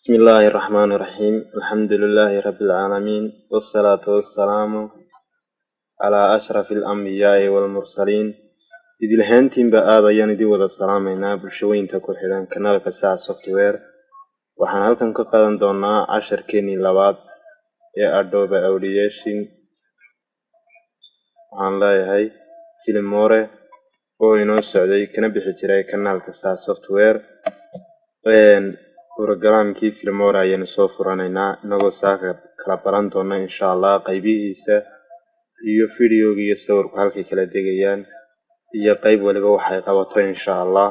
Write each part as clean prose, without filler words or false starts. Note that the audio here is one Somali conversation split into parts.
بسم الله الرحمن الرحيم الحمد لله رب العالمين والصلاة والسلام على أشرف الأنبياء والمرسلين إذ الهانتين بآذا يندي وذا السلامينا بالشوين تكو حيلان كنال كساع سوفتوير وحان هلكن كقادن دونا 10 كيني لباد يا أدوبة أولياشين وحان لايهاي فيلموري وينو سعودي كنبحي جراي كنال كساع سوفتوير برنامجkii Filmora ayaan soo furanaynaa inagoo saaka kala baran doona insha Allah qaybihiisa iyo fiidiyoga iyo sawirku halkay kala degayaan iyo qayb waliba waxay qabato insha Allah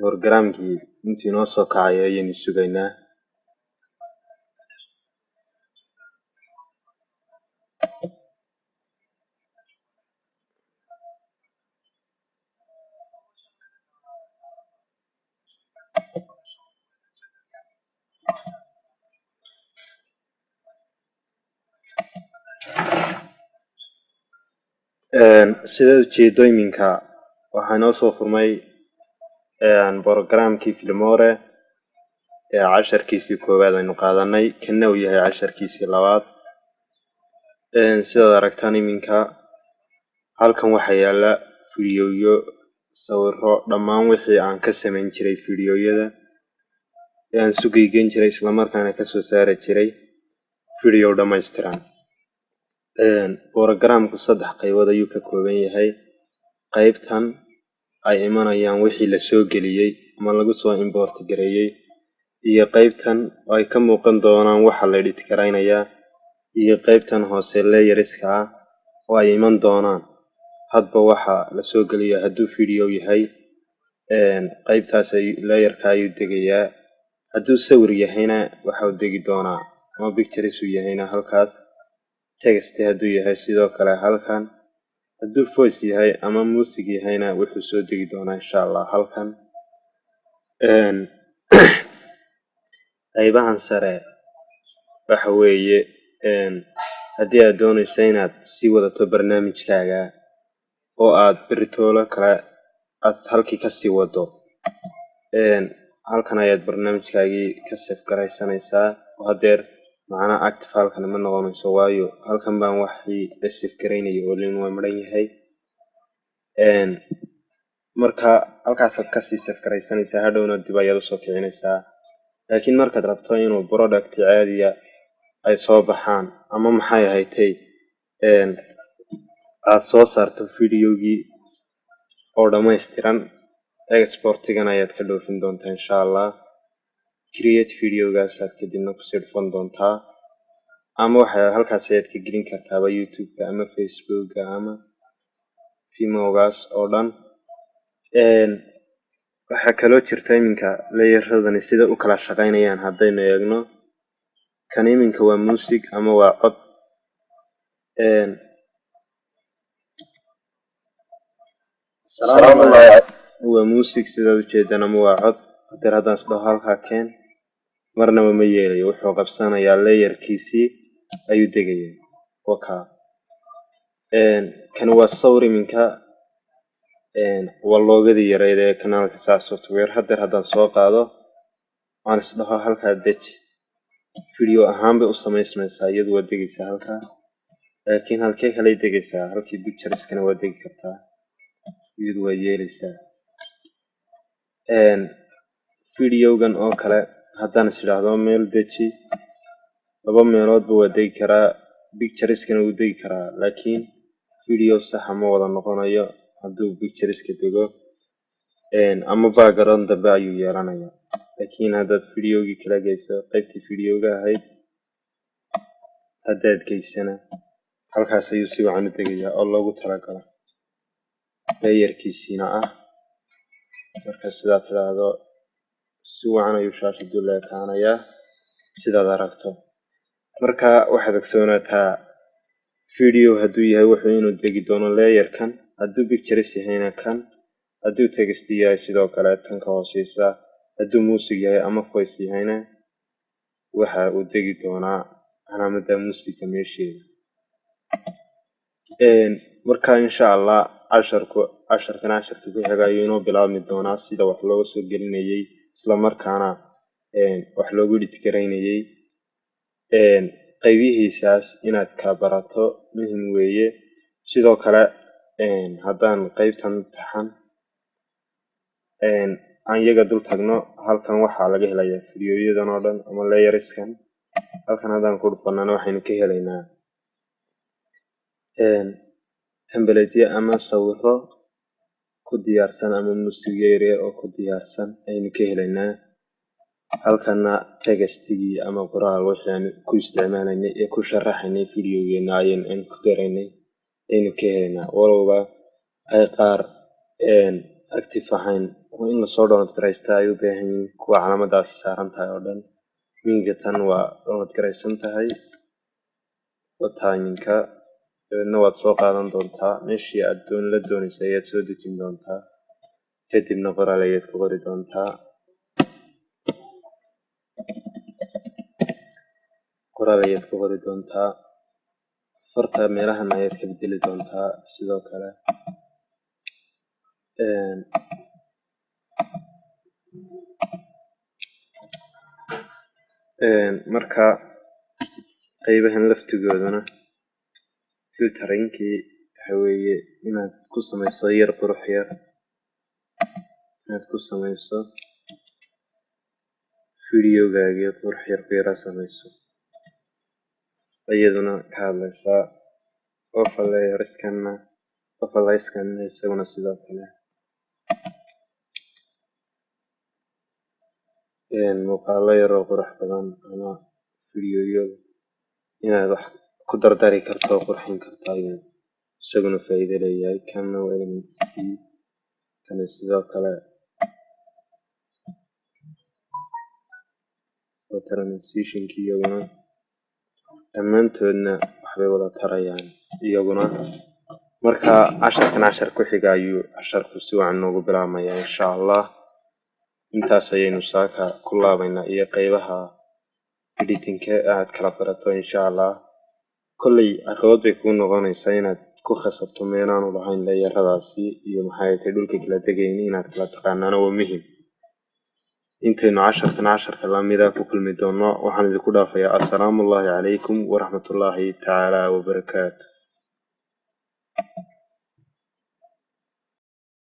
barnaamijkii intii noo soo kacay ayaan sugaynaa sida jeedooyinka waxaa noo soo furmay barnaamijkii Filmora ee 10kiisii koowaad aynu qaadanay kana uu yahay 10kiisii labaad sida aragtaan iminka halkan waxa yaala fiidiyoyo sawiro dhammaan wixii aan ka sameyn jiray fiidiyoyada aan sugaygan jiray isla markaana ka soo saari jiray fiidiyo dhameystiran barnaamijku 3 qaybood ayuu ka kooban yahay qaybtan ay imanayaan wixii la soo galiyay ama lagu soo import gareeyay iyo qaybtan ay ka muuqan doonaan waxa la edit gareynaya iyo qaybtan hoose layerska oo ay iman doonaan hadba waxa la soo galiyo haduu fiidiyo yahay qaybtaas ay layerka ay degayaa haduu sawir yahayna waxa uu degi doonaa ama pictures uu yahayna halkaas text haduu yahay sidoo kale halkan haduu voice yahay ama music yahayna wuxuu soo degi doonaa insha Allah halkan qaybahan sare waxa weeye hadii aad doonayso inaad si wadato barnaamijkaaga oo aad beritoolo kale aad halkii ka sii wado halkan ayaad barnaamijkaagii ka save garaysanaysaa oo hadeer macna active halkan ma noqonayso waayo halkan baan waxii la save gareynayo oo leen waa maran yahay marka halkaas aad ka sii save garaysanaysaa hadhowna dib ayaad u soo kicinaysaa laakiin markaad rabto inuu product caadiya ay soo baxaan ama maxay ahaaytay aad soo saarto fiidiyogii oo dhameystiran exportigan ayaad ka dhoofin doontaa insha Allah create videogaas aad kadibna ku sii dhufan doontaa ama waxa halkaas ayaad ka gelin kartaa YouTube-ka ama Facebook-ka ama Vimeo-gaas oo dhan waxa kale oo jirta iminka layeradani sida u kala shaqeynayaan haddaynu eegno kan iminka waa music ama waa cod waa music sida u jeedana ama waa cod haddii haddaan isdhaho halkaa keen marnaba ma yeelayo wuxuu qabsanayaa layerkiisii ayuu degayaa waka kan waa sawir iminka waa loogadii yareyd ee kanaalka SaaS software haddaan soo qaado aan isdhaho halkaa deji video ahaan bay u samaysmaysaa iyadu waa degaysaa halkaa laakiin halkee kale degaysaa halkii pictureskana waa degi kartaa iyadu waa yeelaysaa fiidiyogan oo kale haddaan is idhaahdo meel deji laba meeloodba waa degi karaa pictureskana wuu degi karaa laakiin fiidiyo sax ma wada noqonayo hadduu pictureska dego ama background dambe ayuu yeelanayaa laakiin haddaad fiidiyogii kala geyso qaybtii fiidiyoga ahayd haddaad geysana halkaas ayuu si wacan u degayaa oo loogu talagalay layerkiisiina marka sidaad tidhaahdo si wacan ayuu shaashadu leekaanayaa sidaad aragto marka waxaad ogsoonataa fiidiyo hadduu yahay wuxuu inuu degi doono layerkan hadduu pictures yahayna kan hadduu text yahay sidoo kale tan ka hooseysa hadduu music yahay ama voice yahayna waxa uu degi doonaa calaamada musica meesheeda marka insha Allah casharkan casharka ku xiga ayuu inoo bilaabmi doonaa sida wax looga soo gelinayay isla markaana wax loogu edit garaynayay. qaybihiisaas inaad kala barato muhim weeye. sidoo kale haddaan qaybtan taxan aan iyaga dul tagno, halkan waxaa laga helayaa fidiyoyadan oo dhan ama layerskan. halkan haddaan ku dhufanana waxaynu ka helaynaa templateya ama sawiro ku diyaarsan ama muusigyo yaryar oo ku diyaarsan ayaynu ka helaynaa. halkana textigii ama qoraal wixii aan ku isticmaalaynay ee ku sharaxaynay fidiyogeena ayaynu ku daraynay ayaynu ka helaynaa. walowba ay qaar active ahayn oo in lasoo download garaysta ay u baahan yihiin, kuwa calaamadaasi saaran tahay oo dhan. minka tan waa download garaysan tahay wataaminka, dabeedna waad soo qaadan doontaa meeshii aad la doonaysay ayaad soo dejin doontaa, kadibna qoraal ayaad ku qori doontaa. farta meelahan ayaad ka bedeli doontaa. sidoo kale marka qaybahan laftigoodana filtarinkii waxa weeye inaad ku samayso yar qurux yar, inaad ku samayso fidiyogaagii qurux yar ku yara samayso, iyaduna ka hadlaysaa. overlayskanna isaguna sidoo kale muuqaalo yaroo qurux badan ama fidiyoyo inaad wax ku dardari karto oo qurxin karto ayuu isaguna faa'iido leeyahay. kanna waa elementkii, kana sidoo kale waa transitionkii, iyaguna dhammaantoodna waxbay wada tarayaan iyaguna. marka casharkan cashar ku xiga ayuu casharku si wacan noogu bilaabmayaa insha allah. intaas ayaynu saaka ku laabaynaa iyo qaybaha editinka aad kala barato insha allah. kolley caqabad bay kuu noqonaysaa inaad ku khasabto meelaanu lahayn layeradaasi iyo maxay tahay dhulka kala tegayni inaad kala taqaanaana waa muhim. intaynu casharka lamida ku kulmi doono waxaan idinku dhaafayaa assalaamu calaykum waraxmatullaahi tacaala wabarakaatu.